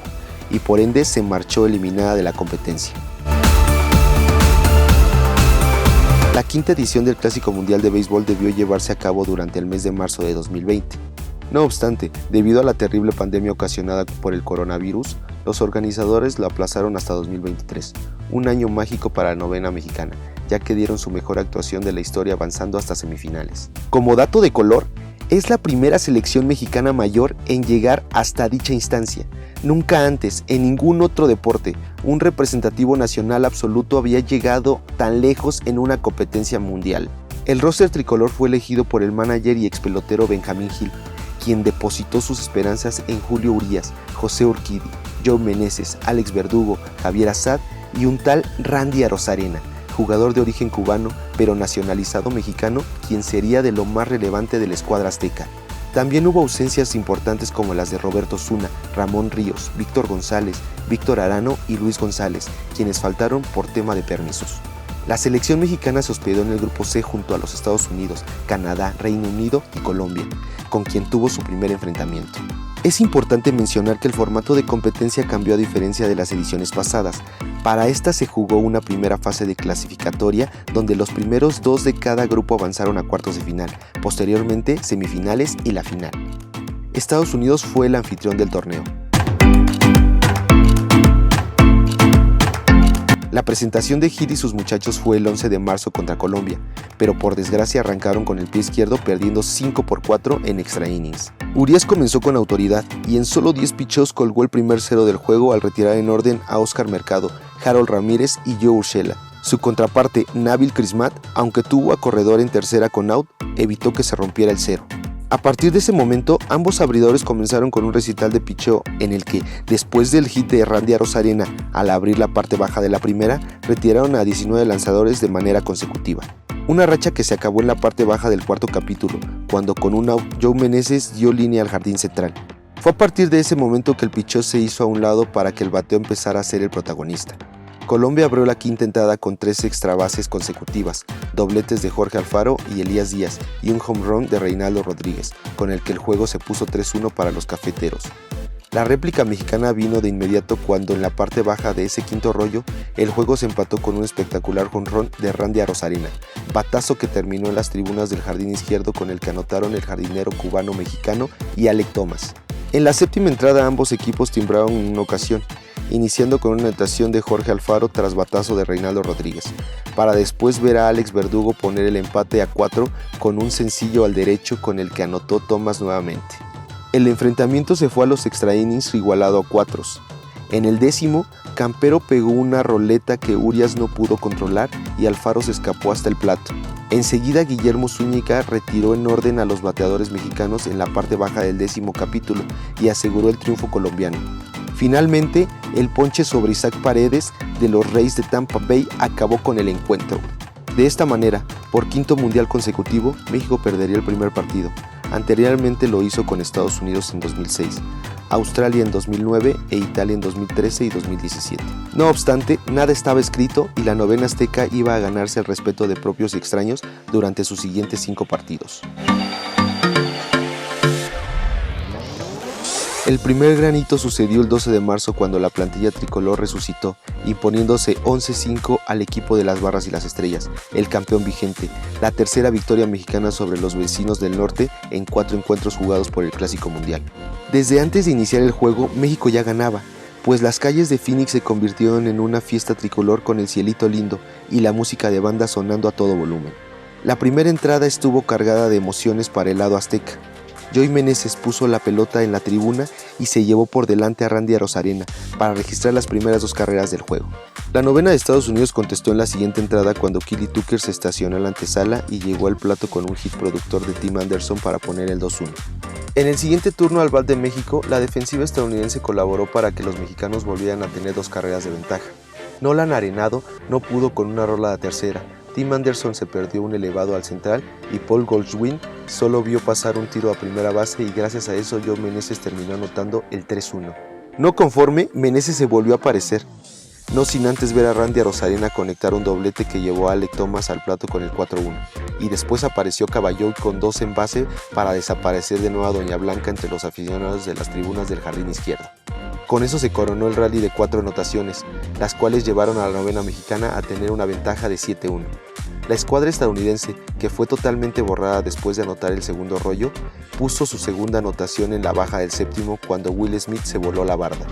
y por ende se marchó eliminada de la competencia. La quinta edición del Clásico Mundial de Béisbol debió llevarse a cabo durante el mes de marzo de 2020. No obstante, debido a la terrible pandemia ocasionada por el coronavirus, los organizadores lo aplazaron hasta 2023, un año mágico para la novena mexicana, ya que dieron su mejor actuación de la historia avanzando hasta semifinales. Como dato de color, es la primera selección mexicana mayor en llegar hasta dicha instancia. Nunca antes, en ningún otro deporte, un representativo nacional absoluto había llegado tan lejos en una competencia mundial. El roster tricolor fue elegido por el manager y expelotero Benjamín Gil, quien depositó sus esperanzas en Julio Urías, José Urquidi, Joe Meneses, Alex Verdugo, Javier Assad y un tal Randy Arozarena, jugador de origen cubano pero nacionalizado mexicano, quien sería de lo más relevante de la escuadra azteca. También hubo ausencias importantes como las de Roberto Zuna, Ramón Ríos, Víctor González, Víctor Arano y Luis González, quienes faltaron por tema de permisos. La selección mexicana se hospedó en el grupo C junto a los Estados Unidos, Canadá, Reino Unido y Colombia, con quien tuvo su primer enfrentamiento. Es importante mencionar que el formato de competencia cambió a diferencia de las ediciones pasadas. Para esta se jugó una primera fase de clasificatoria donde los primeros dos de cada grupo avanzaron a cuartos de final, posteriormente semifinales y la final. Estados Unidos fue el anfitrión del torneo. La presentación de Gil y sus muchachos fue el 11 de marzo contra Colombia, pero por desgracia arrancaron con el pie izquierdo perdiendo 5-4 en extra innings. Urías comenzó con autoridad y en solo 10 picheos colgó el primer cero del juego al retirar en orden a Oscar Mercado, Harold Ramírez y Joe Urshela. Su contraparte, Nabil Crismat, aunque tuvo a corredor en tercera con out, evitó que se rompiera el cero. A partir de ese momento, ambos abridores comenzaron con un recital de picheo en el que, después del hit de Randy Arozarena al abrir la parte baja de la primera, retiraron a 19 lanzadores de manera consecutiva. Una racha que se acabó en la parte baja del cuarto capítulo, cuando con un out Joe Meneses dio línea al jardín central. Fue a partir de ese momento que el picheo se hizo a un lado para que el bateo empezara a ser el protagonista. Colombia abrió la quinta entrada con 3 extra bases consecutivas, dobletes de Jorge Alfaro y Elías Díaz y un home run de Reinaldo Rodríguez, con el que el juego se puso 3-1 para los cafeteros. La réplica mexicana vino de inmediato cuando en la parte baja de ese quinto rollo, el juego se empató con un espectacular home run de Randy Arozarena, batazo que terminó en las tribunas del jardín izquierdo con el que anotaron el jardinero cubano-mexicano y Alec Thomas. En la séptima entrada ambos equipos timbraron en una ocasión, iniciando con una anotación de Jorge Alfaro tras batazo de Reinaldo Rodríguez, para después ver a Alex Verdugo poner el empate a 4 con un sencillo al derecho con el que anotó Thomas nuevamente. El enfrentamiento se fue a los extra innings igualado a 4. En el décimo, Campero pegó una roleta que Urías no pudo controlar y Alfaro se escapó hasta el plato. Enseguida Guillermo Zúñiga retiró en orden a los bateadores mexicanos en la parte baja del décimo capítulo y aseguró el triunfo colombiano. Finalmente, el ponche sobre Isaac Paredes de los Rays de Tampa Bay acabó con el encuentro. De esta manera, por quinto mundial consecutivo, México perdería el primer partido. Anteriormente lo hizo con Estados Unidos en 2006, Australia en 2009 e Italia en 2013 y 2017. No obstante, nada estaba escrito y la novena azteca iba a ganarse el respeto de propios y extraños durante sus siguientes 5 partidos. El primer gran hito sucedió el 12 de marzo cuando la plantilla tricolor resucitó, imponiéndose 11-5 al equipo de las Barras y las Estrellas, el campeón vigente, la tercera victoria mexicana sobre los vecinos del norte en 4 encuentros jugados por el Clásico Mundial. Desde antes de iniciar el juego, México ya ganaba, pues las calles de Phoenix se convirtieron en una fiesta tricolor con el cielito lindo y la música de banda sonando a todo volumen. La primera entrada estuvo cargada de emociones para el lado azteca. Joe Meneses puso la pelota en la tribuna y se llevó por delante a Randy Arozarena para registrar las primeras 2 carreras del juego. La novena de Estados Unidos contestó en la siguiente entrada cuando Kelly Tucker se estacionó en la antesala y llegó al plato con un hit productor de Tim Anderson para poner el 2-1. En el siguiente turno al bat de México, la defensiva estadounidense colaboró para que los mexicanos volvieran a tener 2 carreras de ventaja. Nolan Arenado no pudo con una rola de tercera, Tim Anderson se perdió un elevado al central y Paul Goldschmidt solo vio pasar un tiro a primera base y gracias a eso Joe Meneses terminó anotando el 3-1. No conforme, Meneses se volvió a aparecer, no sin antes ver a Randy Arozarena conectar un doblete que llevó a Alec Thomas al plato con el 4-1, y después apareció Caballot con 2 en base para desaparecer de nuevo a Doña Blanca entre los aficionados de las tribunas del jardín izquierdo. Con eso se coronó el rally de 4 anotaciones, las cuales llevaron a la novena mexicana a tener una ventaja de 7-1. La escuadra estadounidense, que fue totalmente borrada después de anotar el segundo rollo, puso su segunda anotación en la baja del séptimo cuando Will Smith se voló la barda.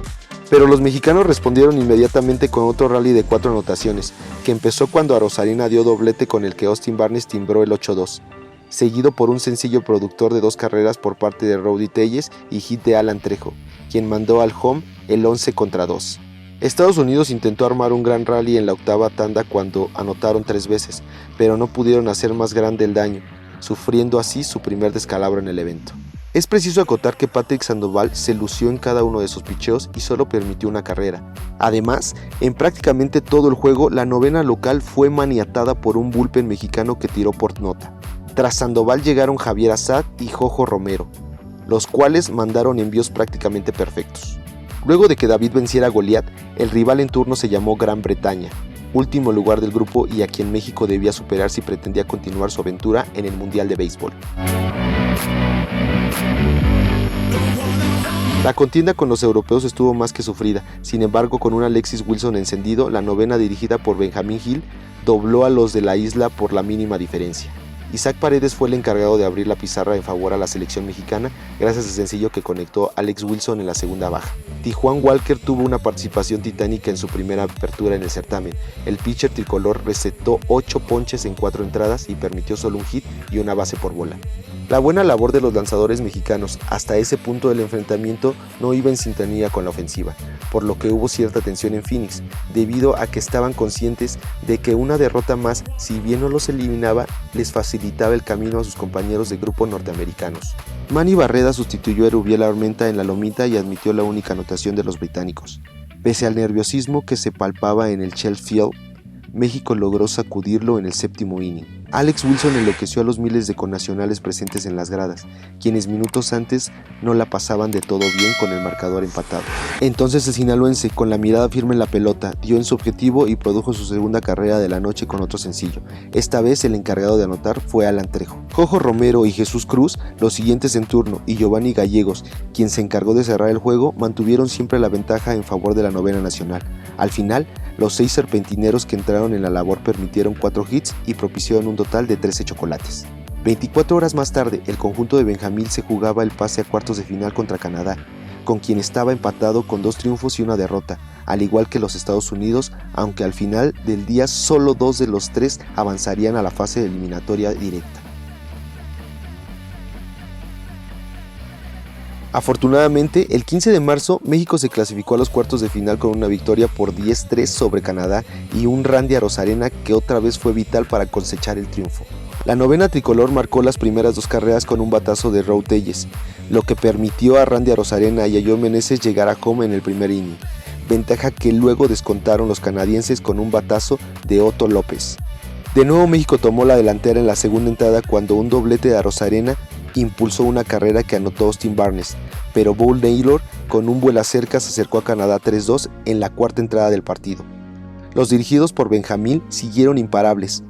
Pero los mexicanos respondieron inmediatamente con otro rally de 4 anotaciones, que empezó cuando Arozarena dio doblete con el que Austin Barnes timbró el 8-2, seguido por un sencillo productor de 2 carreras por parte de Rowdy Tellez y hit de Alan Trejo, quien mandó al home el 11-2. Estados Unidos intentó armar un gran rally en la octava tanda cuando anotaron 3 veces, pero no pudieron hacer más grande el daño, sufriendo así su primer descalabro en el evento. Es preciso acotar que Patrick Sandoval se lució en cada uno de sus picheos y solo permitió una carrera. Además, en prácticamente todo el juego, la novena local fue maniatada por un bullpen mexicano que tiró por nota. Tras Sandoval llegaron Javier Assad y Jojo Romero, los cuales mandaron envíos prácticamente perfectos. Luego de que David venciera a Goliat, el rival en turno se llamó Gran Bretaña, último lugar del grupo y a quien México debía superar si pretendía continuar su aventura en el Mundial de Béisbol. La contienda con los europeos estuvo más que sufrida, sin embargo con un Alexis Wilson encendido, la novena dirigida por Benjamín Gil dobló a los de la isla por la mínima diferencia. Isaac Paredes fue el encargado de abrir la pizarra en favor a la selección mexicana gracias al sencillo que conectó Alex Wilson en la segunda baja. Tijuan Walker tuvo una participación titánica en su primera apertura en el certamen. El pitcher tricolor recetó 8 ponches en 4 entradas y permitió solo un hit y una base por bola. La buena labor de los lanzadores mexicanos hasta ese punto del enfrentamiento no iba en sintonía con la ofensiva, por lo que hubo cierta tensión en Phoenix, debido a que estaban conscientes de que una derrota más, si bien no los eliminaba, les facilitaba el camino a sus compañeros de grupo norteamericanos. Manny Barreda sustituyó a Erubiel Armenta en la lomita y admitió la única anotación de los británicos. Pese al nerviosismo que se palpaba en el Shell Field, México logró sacudirlo en el séptimo inning. Alex Wilson enloqueció a los miles de connacionales presentes en las gradas, quienes minutos antes no la pasaban de todo bien con el marcador empatado. Entonces el sinaloense, con la mirada firme en la pelota, dio en su objetivo y produjo su segunda carrera de la noche con otro sencillo. Esta vez el encargado de anotar fue Alan Trejo. Jojo Romero y Jesús Cruz, los siguientes en turno, y Giovanni Gallegos, quien se encargó de cerrar el juego, mantuvieron siempre la ventaja en favor de la novena nacional. Al final, los 6 serpentineros que entraron en la labor permitieron 4 hits y propiciaron un total de 13 chocolates. 24 horas más tarde, el conjunto de Benjamín se jugaba el pase a cuartos de final contra Canadá, con quien estaba empatado con 2 triunfos y una derrota, al igual que los Estados Unidos, aunque al final del día solo 2 de los 3 avanzarían a la fase eliminatoria directa. Afortunadamente, el 15 de marzo, México se clasificó a los cuartos de final con una victoria por 10-3 sobre Canadá y un Randy Arozarena que otra vez fue vital para cosechar el triunfo. La novena tricolor marcó las primeras 2 carreras con un batazo de Rowdy Tellez, lo que permitió a Randy Arozarena y a Joe Meneses llegar a home en el primer inning, ventaja que luego descontaron los canadienses con un batazo de Otto López. De nuevo México tomó la delantera en la segunda entrada cuando un doblete de Arozarena impulsó una carrera que anotó Austin Barnes, pero Bo Naylor con un vuelacerca se acercó a Canadá 3-2 en la cuarta entrada del partido. Los dirigidos por Benjamín siguieron imparables,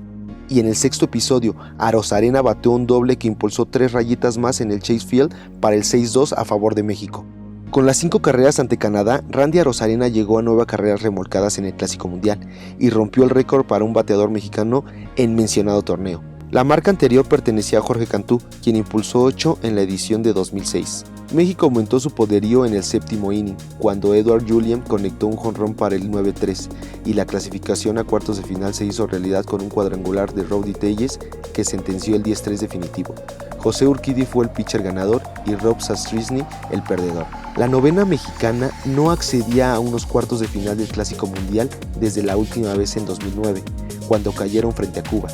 y en el sexto episodio Arozarena bateó un doble que impulsó 3 rayitas más en el Chase Field para el 6-2 a favor de México. Con las 5 carreras ante Canadá, Randy Arozarena llegó a 9 carreras remolcadas en el Clásico Mundial y rompió el récord para un bateador mexicano en mencionado torneo. La marca anterior pertenecía a Jorge Cantú, quien impulsó 8 en la edición de 2006. México aumentó su poderío en el séptimo inning, cuando Edward Julian conectó un jonrón para el 9-3, y la clasificación a cuartos de final se hizo realidad con un cuadrangular de Rowdy Tellez que sentenció el 10-3 definitivo. José Urquidi fue el pitcher ganador y Rob Sastrisny el perdedor. La novena mexicana no accedía a unos cuartos de final del Clásico Mundial desde la última vez en 2009, cuando cayeron frente a Cuba,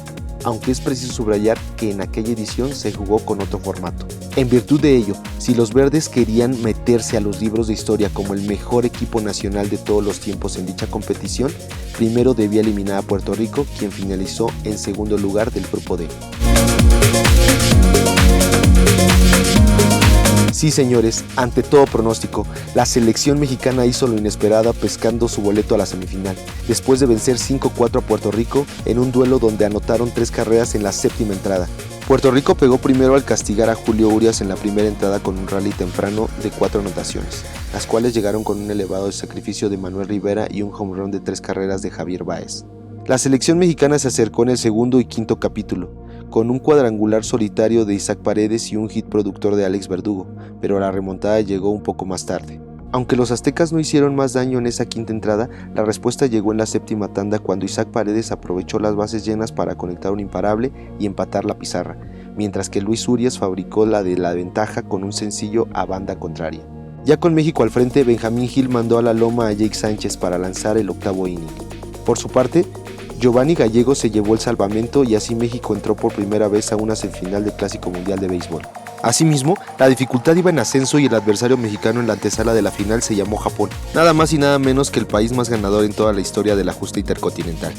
aunque es preciso subrayar que en aquella edición se jugó con otro formato. En virtud de ello, si los verdes querían meterse a los libros de historia como el mejor equipo nacional de todos los tiempos en dicha competición, primero debía eliminar a Puerto Rico, quien finalizó en segundo lugar del grupo D. Sí, señores, ante todo pronóstico, la selección mexicana hizo lo inesperada pescando su boleto a la semifinal, después de vencer 5-4 a Puerto Rico en un duelo donde anotaron 3 carreras en la séptima entrada. Puerto Rico pegó primero al castigar a Julio Urias en la primera entrada con un rally temprano de 4 anotaciones, las cuales llegaron con un elevado sacrificio de Manuel Rivera y un home run de 3 carreras de Javier Báez. La selección mexicana se acercó en el segundo y quinto capítulo, con un cuadrangular solitario de Isaac Paredes y un hit productor de Alex Verdugo, pero la remontada llegó un poco más tarde. Aunque los aztecas no hicieron más daño en esa quinta entrada, la respuesta llegó en la séptima tanda cuando Isaac Paredes aprovechó las bases llenas para conectar un imparable y empatar la pizarra, mientras que Luis Urias fabricó la de la ventaja con un sencillo a banda contraria. Ya con México al frente, Benjamín Gil mandó a la loma a Jake Sánchez para lanzar el octavo inning. Por su parte, Giovanni Gallego se llevó el salvamento y así México entró por primera vez a una semifinal del Clásico Mundial de Béisbol. Asimismo, la dificultad iba en ascenso y el adversario mexicano en la antesala de la final se llamó Japón, nada más y nada menos que el país más ganador en toda la historia de la justa intercontinental.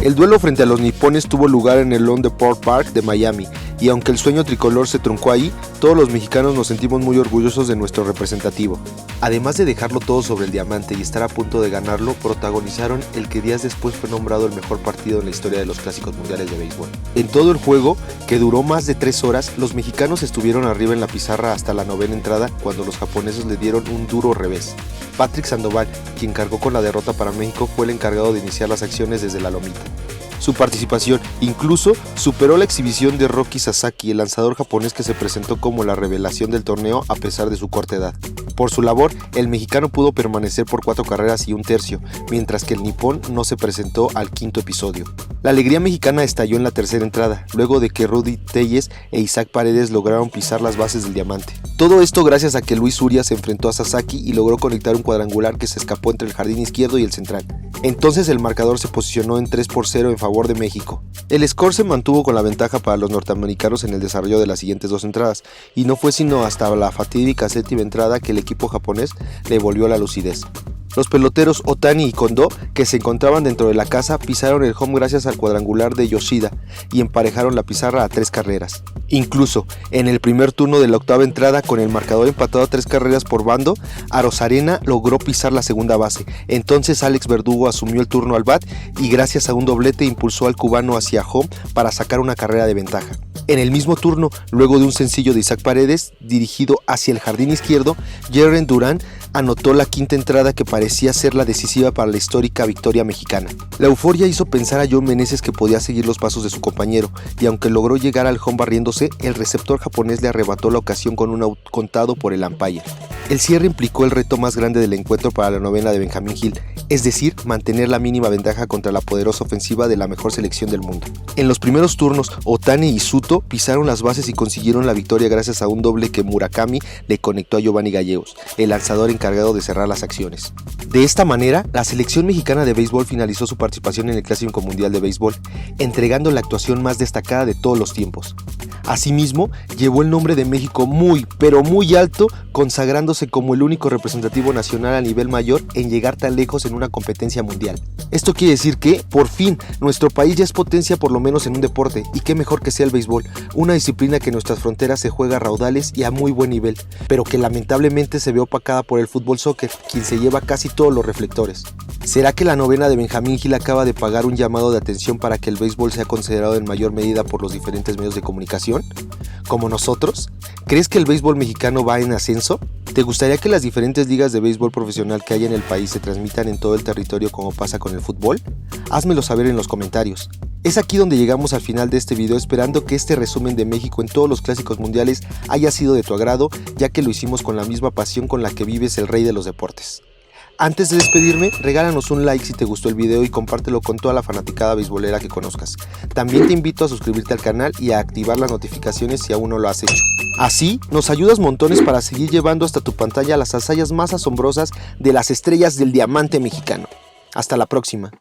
El duelo frente a los nipones tuvo lugar en el Lawn Depot Park de Miami, y aunque el sueño tricolor se truncó ahí, todos los mexicanos nos sentimos muy orgullosos de nuestro representativo. Además de dejarlo todo sobre el diamante y estar a punto de ganarlo, protagonizaron el que días después fue nombrado el mejor partido en la historia de los clásicos mundiales de béisbol. En todo el juego, que duró más de 3 horas, los mexicanos estuvieron arriba en la pizarra hasta la novena entrada, cuando los japoneses le dieron un duro revés. Patrick Sandoval, quien cargó con la derrota para México, fue el encargado de iniciar las acciones desde la lomita. Su participación incluso superó la exhibición de Roki Sasaki, el lanzador japonés que se presentó como la revelación del torneo a pesar de su corta edad. Por su labor, el mexicano pudo permanecer por 4 carreras y 1 tercio, mientras que el nipón no se presentó al quinto episodio. La alegría mexicana estalló en la tercera entrada, luego de que Rudy Telles e Isaac Paredes lograron pisar las bases del diamante. Todo esto gracias a que Luis Urias se enfrentó a Sasaki y logró conectar un cuadrangular que se escapó entre el jardín izquierdo y el central. Entonces el marcador se posicionó en 3-0 en favor de México. El score se mantuvo con la ventaja para los norteamericanos en el desarrollo de las siguientes 2 entradas, y no fue sino hasta la fatídica séptima entrada que el equipo japonés le volvió la lucidez. Los peloteros Otani y Kondo, que se encontraban dentro de la casa, pisaron el home gracias al cuadrangular de Yoshida y emparejaron la pizarra a 3 carreras. Incluso, en el primer turno de la octava entrada, con el marcador empatado a 3 carreras por bando, Arozarena logró pisar la segunda base. Entonces Alex Verdugo asumió el turno al bat y gracias a un doblete impulsó al cubano hacia home para sacar una carrera de ventaja. En el mismo turno, luego de un sencillo de Isaac Paredes dirigido hacia el jardín izquierdo, Jeren Durán anotó la quinta entrada que parecía ser la decisiva para la histórica victoria mexicana. La euforia hizo pensar a John Meneses que podía seguir los pasos de su compañero, y aunque logró llegar al home barriéndose, el receptor japonés le arrebató la ocasión con un out contado por el umpire. El cierre implicó el reto más grande del encuentro para la novena de Benjamín Gil, es decir, mantener la mínima ventaja contra la poderosa ofensiva de la mejor selección del mundo. En los primeros turnos, Otani y Suto pisaron las bases y consiguieron la victoria gracias a un doble que Murakami le conectó a Giovanni Gallegos, el lanzador encargado de cerrar las acciones. De esta manera, la selección mexicana de béisbol finalizó su participación en el Clásico Mundial de Béisbol, entregando la actuación más destacada de todos los tiempos. Asimismo, llevó el nombre de México muy, pero muy alto, consagrándose como el único representativo nacional a nivel mayor en llegar tan lejos en una competencia mundial. Esto quiere decir que, por fin, nuestro país ya es potencia por lo menos en un deporte, y qué mejor que sea el béisbol, una disciplina que en nuestras fronteras se juega a raudales y a muy buen nivel, pero que lamentablemente se ve opacada por el fútbol soccer, quien se lleva casi todos los reflectores. ¿Será que la novena de Benjamín Gil acaba de pagar un llamado de atención para que el béisbol sea considerado en mayor medida por los diferentes medios de comunicación? ¿Como nosotros? ¿Crees que el béisbol mexicano va en ascenso? ¿Te gustaría que las diferentes ligas de béisbol profesional que hay en el país se transmitan en todo el territorio como pasa con el fútbol? Házmelo saber en los comentarios. Es aquí donde llegamos al final de este video, esperando que este resumen de México en todos los clásicos mundiales haya sido de tu agrado, ya que lo hicimos con la misma pasión con la que vives el rey de los deportes. Antes de despedirme, regálanos un like si te gustó el video y compártelo con toda la fanaticada beisbolera que conozcas. También te invito a suscribirte al canal y a activar las notificaciones si aún no lo has hecho. Así, nos ayudas montones para seguir llevando hasta tu pantalla las hazañas más asombrosas de las estrellas del diamante mexicano. Hasta la próxima.